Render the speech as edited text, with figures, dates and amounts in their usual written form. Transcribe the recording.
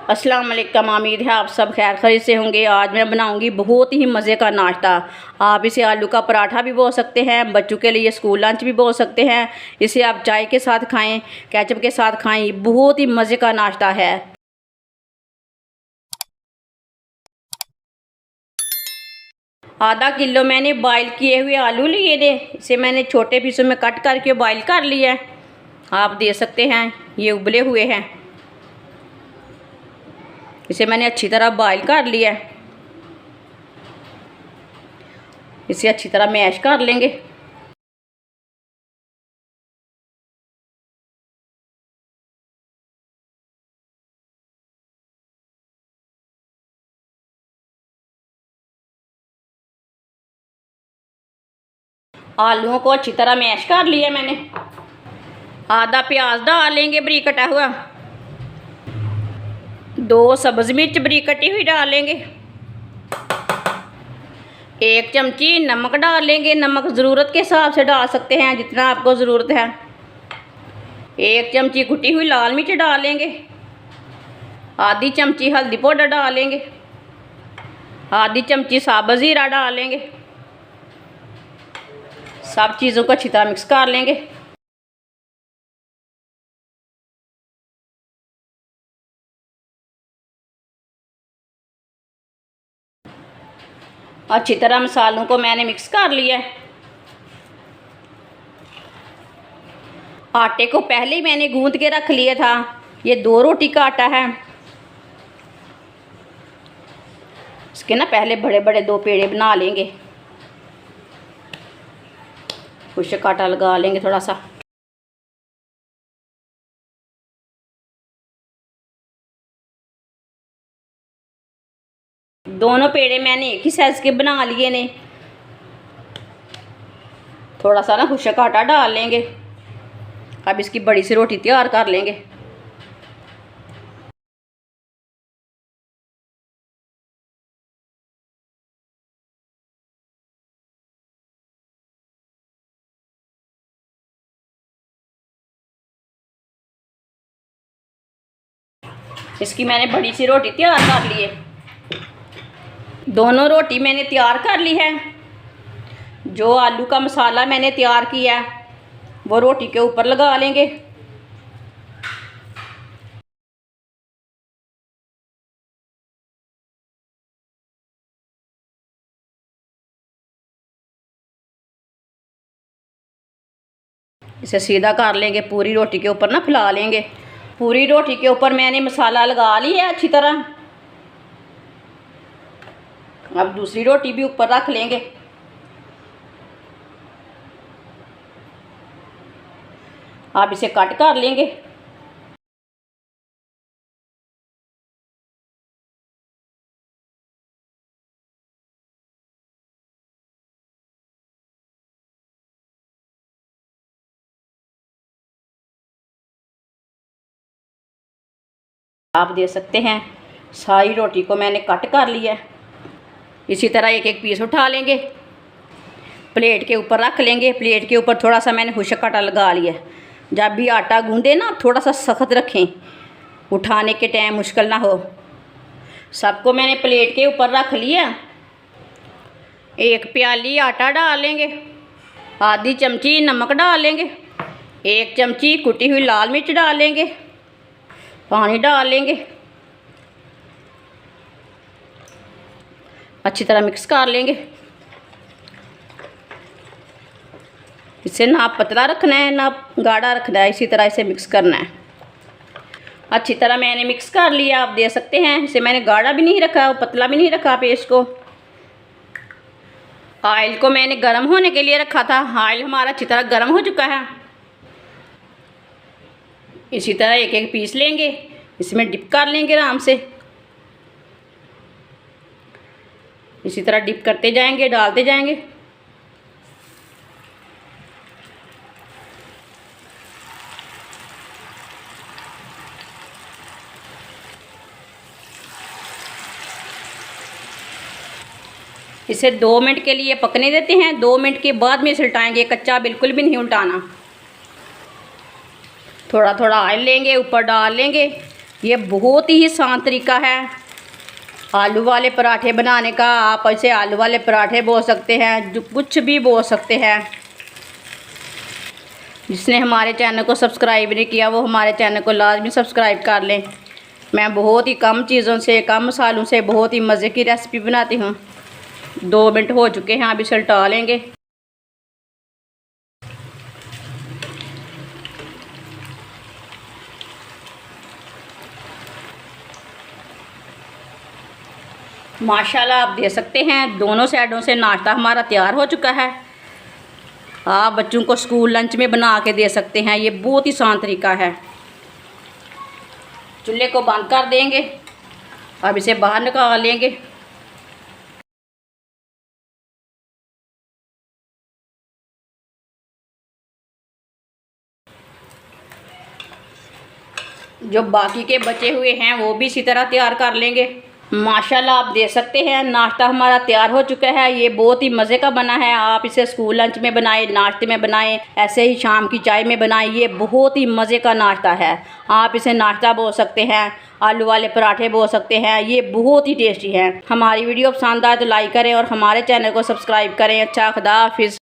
अस्सलाम वालेकुम। उम्मीद है आप सब खैर खैरियत से होंगे। आज मैं बनाऊंगी बहुत ही मज़े का नाश्ता। आप इसे आलू का पराठा भी बोल सकते हैं, बच्चों के लिए स्कूल लंच भी बोल सकते हैं। इसे आप चाय के साथ खाएं, केचप के साथ खाएं, बहुत ही मज़े का नाश्ता है। आधा किलो मैंने बॉईल किए हुए आलू लिए थे। इसे मैंने छोटे पीसों में कट करके बॉईल कर लिया है। आप देख सकते हैं ये उबले हुए हैं। इसे मैंने अच्छी तरह बॉईल कर लिया है। इसे अच्छी तरह मैश कर लेंगे। आलूओं को अच्छी तरह मैश कर लिया मैंने। आधा प्याज डालेंगे बारीक कटा हुआ, 2 सब्ज़ मिर्च बारीक कटी हुई डालेंगे, 1 चमची नमक डालेंगे। नमक ज़रूरत के हिसाब से डाल सकते हैं, जितना आपको ज़रूरत है। 1 चमची कुटी हुई लाल मिर्च डालेंगे, आधी चमची हल्दी पाउडर डालेंगे, आधी चमची साबुत ज़ीरा डालेंगे। सब चीज़ों को अच्छी तरह मिक्स कर लेंगे। अच्छी तरह मसालों को मैंने मिक्स कर लिया है। आटे को पहले ही मैंने गूंद के रख लिया था। ये 2 रोटी का आटा है। इसके ना पहले बड़े बड़े 2 पेड़े बना लेंगे। खुश्क आटा लगा लेंगे थोड़ा सा। दोनों पेड़े मैंने एक ही साइज़ के बना लिए ने। थोड़ा सा ना खुश्क आटा डाल लेंगे। अब इसकी बड़ी सी रोटी तैयार कर लेंगे। इसकी मैंने बड़ी सी रोटी तैयार कर ली है। दोनों रोटी मैंने तैयार कर ली है। जो आलू का मसाला मैंने तैयार किया है वो रोटी के ऊपर लगा लेंगे। इसे सीधा कर लेंगे, पूरी रोटी के ऊपर ना फैला लेंगे। पूरी रोटी के ऊपर मैंने मसाला लगा लिया है अच्छी तरह। अब दूसरी रोटी भी ऊपर रख लेंगे। आप इसे कट कर लेंगे। आप देख सकते हैं सारी रोटी को मैंने कट कर लिया है। इसी तरह एक एक पीस उठा लेंगे, प्लेट के ऊपर रख लेंगे। प्लेट के ऊपर थोड़ा सा मैंने खुश्क आटा लगा लिया है। जब भी आटा गूंदे ना थोड़ा सा सख्त रखें, उठाने के टाइम मुश्किल ना हो। सबको मैंने प्लेट के ऊपर रख लिया। 1 प्याली आटा डालेंगे, आधी चमची नमक डालेंगे, 1 चमची कुटी हुई लाल मिर्च डालेंगे, पानी डाल लेंगे। अच्छी तरह मिक्स कर लेंगे। इसे ना पतला रखना है ना गाढ़ा रखना है, इसी तरह इसे मिक्स करना है। अच्छी तरह मैंने मिक्स कर लिया। आप देख सकते हैं इसे मैंने गाढ़ा भी नहीं रखा और पतला भी नहीं रखा पेस्ट को। ऑयल को मैंने गर्म होने के लिए रखा था। ऑयल हमारा अच्छी तरह गर्म हो चुका है। इसी तरह एक एक पीस लेंगे, इसमें डिप कर लेंगे आराम से। इसी तरह डिप करते जाएंगे, डालते जाएंगे। इसे 2 मिनट के लिए पकने देते हैं। 2 मिनट के बाद में इसे उल्टाएंगे, कच्चा बिल्कुल भी नहीं उल्टाना। थोड़ा थोड़ा ऑयल लेंगे, ऊपर डाल लेंगे, ये बहुत ही आसान तरीका है आलू वाले पराठे बनाने का। आप इसे आलू वाले पराठे बोल सकते हैं, जो कुछ भी बोल सकते हैं। जिसने हमारे चैनल को सब्सक्राइब नहीं किया वो हमारे चैनल को लाजमी सब्सक्राइब कर लें। मैं बहुत ही कम चीज़ों से, कम मसालों से बहुत ही मज़े की रेसिपी बनाती हूँ। 2 मिनट हो चुके हैं, अब इसे उल्टा लेंगे। माशाल्लाह आप देख सकते हैं दोनों साइडों से नाश्ता हमारा तैयार हो चुका है। आप बच्चों को स्कूल लंच में बना के दे सकते हैं। ये बहुत ही आसान तरीका है। चूल्हे को बंद कर देंगे। अब इसे बाहर निकाल लेंगे। जो बाकी के बचे हुए हैं वो भी इसी तरह तैयार कर लेंगे। माशाल्लाह आप देख सकते हैं नाश्ता हमारा तैयार हो चुका है। ये बहुत ही मज़े का बना है। आप इसे स्कूल लंच में बनाएं, नाश्ते में बनाएं, ऐसे ही शाम की चाय में बनाएं। ये बहुत ही मज़े का नाश्ता है। आप इसे नाश्ता बोल सकते हैं, आलू वाले पराठे बोल सकते हैं। ये बहुत ही टेस्टी है। हमारी वीडियो पसंद आए तो लाइक करें और हमारे चैनल को सब्सक्राइब करें। अच्छा, खुदा हाफिज़।